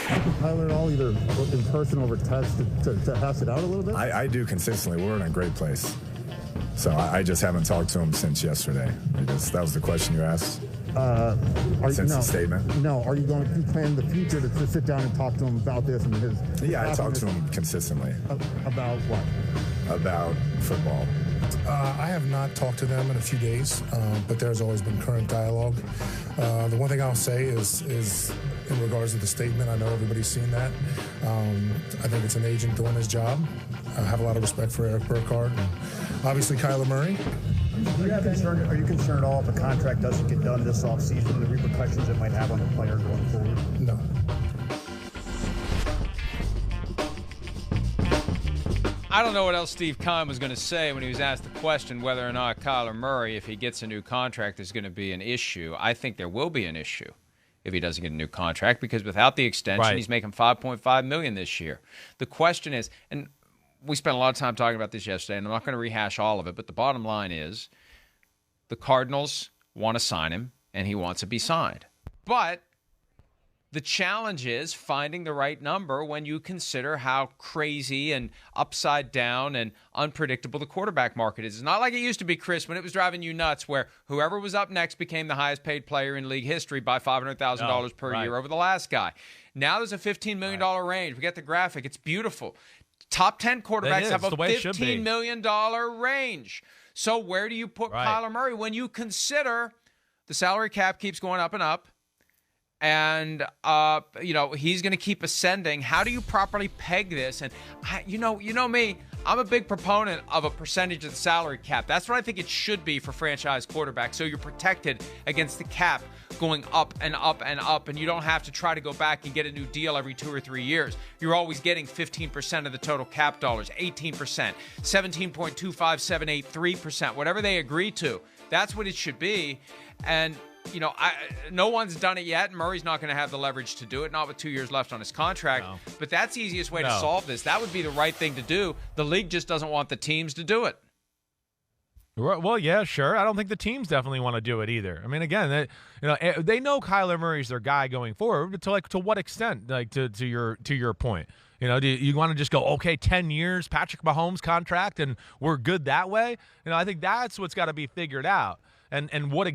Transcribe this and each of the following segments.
talk to Kyler at all, either in person or over text, to hash it out a little bit? I do consistently. We're in a great place. So I just haven't talked to him since yesterday. That was the question you asked? Since the statement? No. Are you going to plan in the future to sit down and talk to him about this? Yeah, I talk to him consistently. About what? About football. I have not talked to them in a few days, but there's always been current dialogue. The one thing I'll say is in regards to the statement, I know everybody's seen that. I think it's an agent doing his job. I have a lot of respect for Eric Burkhardt and obviously Kyler Murray. Are you concerned at all if a contract doesn't get done this offseason, the repercussions it might have on the player going forward? No. I don't know what else Steve Keim was going to say when he was asked the question whether or not Kyler Murray, if he gets a new contract, is going to be an issue. I think there will be an issue if he doesn't get a new contract, because without the extension, he's making $5.5 million this year. The question is, and we spent a lot of time talking about this yesterday, and I'm not going to rehash all of it, but the bottom line is the Cardinals want to sign him, and he wants to be signed. But the challenge is finding the right number when you consider how crazy and upside down and unpredictable the quarterback market is. It's not like it used to be, Chris, when it was driving you nuts, where whoever was up next became the highest paid player in league history by $500,000 per year over the last guy. Now there's a $15 million range. We get the graphic. It's beautiful. Top 10 quarterbacks have a $15 million range. So where do you put Kyler Murray when you consider the salary cap keeps going up and up? And, he's going to keep ascending. How do you properly peg this? And, you know me, I'm a big proponent of a percentage of the salary cap. That's what I think it should be for franchise quarterbacks, so you're protected against the cap going up and up and up, and you don't have to try to go back and get a new deal every 2 or 3 years. You're always getting 15% of the total cap dollars, 18%, 17.25783%, whatever they agree to. That's what it should be. And no one's done it yet. Murray's not going to have the leverage to do it, not with 2 years left on his contract. No. But that's the easiest way to solve this. That would be the right thing to do. The league just doesn't want the teams to do it. Well, yeah, sure. I don't think the teams definitely want to do it either. I mean, again, they know Kyler Murray's their guy going forward, but to what extent? To your point, do you want to just go, okay, 10 years, Patrick Mahomes contract, and we're good that way? I think that's what's got to be figured out. And what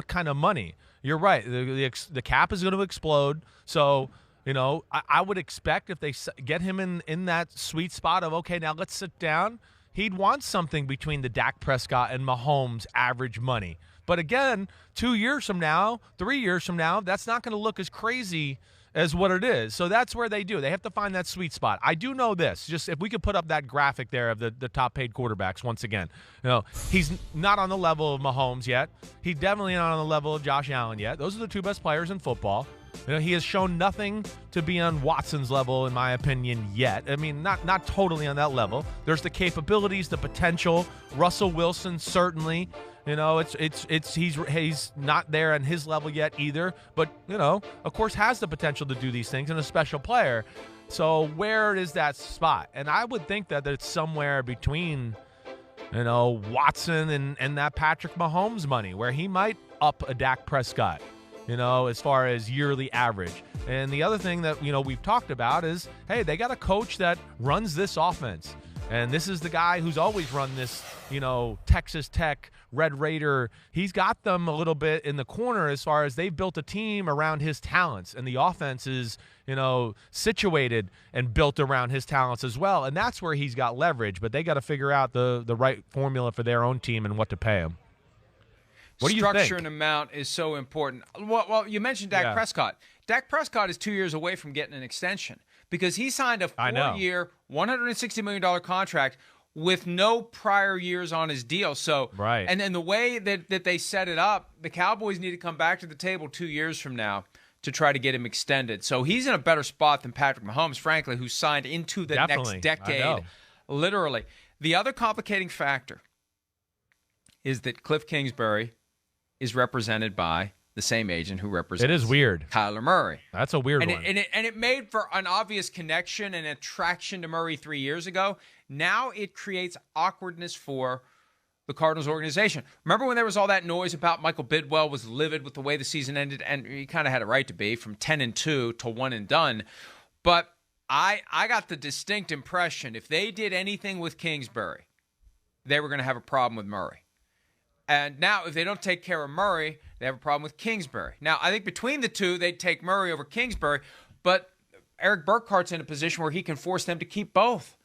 kind of money? You're right. The cap is going to explode. So, I would expect if they get him in that sweet spot of, okay, now let's sit down, he'd want something between the Dak Prescott and Mahomes average money. But again, 2 years from now, 3 years from now, that's not going to look as crazy as what it is. So that's where they do. They have to find that sweet spot. I do know this. Just if we could put up that graphic there of the top paid quarterbacks once again. He's not on the level of Mahomes yet. He's definitely not on the level of Josh Allen yet. Those are the two best players in football. He has shown nothing to be on Watson's level, in my opinion, yet. I mean, not totally on that level. There's the capabilities, the potential. Russell Wilson, certainly. He's not there on his level yet either, but of course has the potential to do these things and a special player. So where is that spot? And I would think that it's somewhere between Watson and that Patrick Mahomes money, where he might up a Dak Prescott, as far as yearly average. And the other thing that we've talked about is, hey, they got a coach that runs this offense. And this is the guy who's always run this, Texas Tech, Red Raider. He's got them a little bit in the corner as far as they've built a team around his talents. And the offense is, situated and built around his talents as well. And that's where he's got leverage. But they got to figure out the right formula for their own team and what to pay him. What do you think? Structure and amount is so important. Well, you mentioned Dak Prescott. Dak Prescott is 2 years away from getting an extension, because he signed a 4-year, $160 million contract with no prior years on his deal. So, and then the way that they set it up, the Cowboys need to come back to the table 2 years from now to try to get him extended. So he's in a better spot than Patrick Mahomes, frankly, who signed into the next decade, literally. The other complicating factor is that Kliff Kingsbury is represented by the same agent who represents Kyler Murray. That's a weird one. And it made for an obvious connection and attraction to Murray 3 years ago. Now it creates awkwardness for the Cardinals organization. Remember when there was all that noise about Michael Bidwell was livid with the way the season ended, and he kind of had a right to be, from 10-2 to 1-and-done. But I got the distinct impression if they did anything with Kingsbury, they were going to have a problem with Murray. And now if they don't take care of Murray, they have a problem with Kingsbury. Now, I think between the two, they'd take Murray over Kingsbury, but Eric Burkhart's in a position where he can force them to keep both.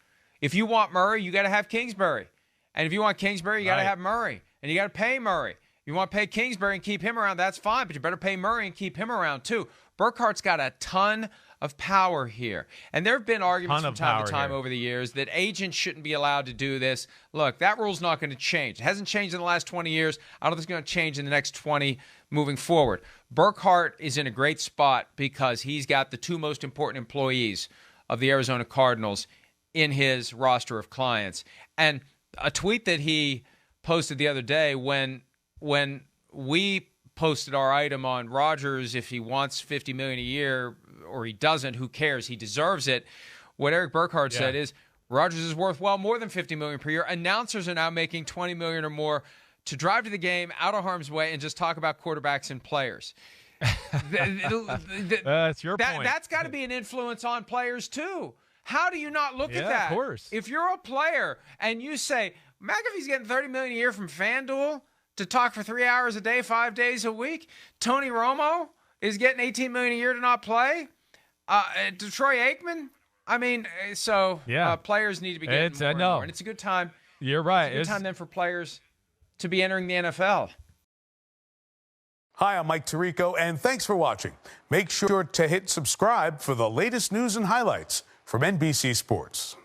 If you want Murray, you got to have Kingsbury. And if you want Kingsbury, you got to have Murray. And you got to pay Murray. You want to pay Kingsbury and keep him around, that's fine, but you better pay Murray and keep him around too. Burkhart's got a ton of power here. And there have been arguments from time to time over the years that agents shouldn't be allowed to do this. Look, that rule's not going to change. It hasn't changed in the last 20 years. I don't think it's going to change in the next 20 moving forward. Burkhardt is in a great spot because he's got the two most important employees of the Arizona Cardinals in his roster of clients. And a tweet that he posted the other day when we posted our item on Rodgers, if he wants $50 million a year or he doesn't, who cares? He deserves it. What Eric Burkhardt said is Rodgers is worth well more than $50 million per year. Announcers are now making $20 million or more to drive to the game out of harm's way and just talk about quarterbacks and players. That's your point. That's got to be an influence on players too. How do you not look at that? Of course. If you're a player and you say, McAfee's getting $30 million a year from FanDuel to talk for 3 hours a day, 5 days a week. Tony Romo is getting $18 million a year to not play. Detroit Aikman. I mean, so players need to be getting more and more. And it's a good time. You're right. It's a good time then for players to be entering the NFL. Hi, I'm Mike Tirico, and thanks for watching. Make sure to hit subscribe for the latest news and highlights from NBC Sports.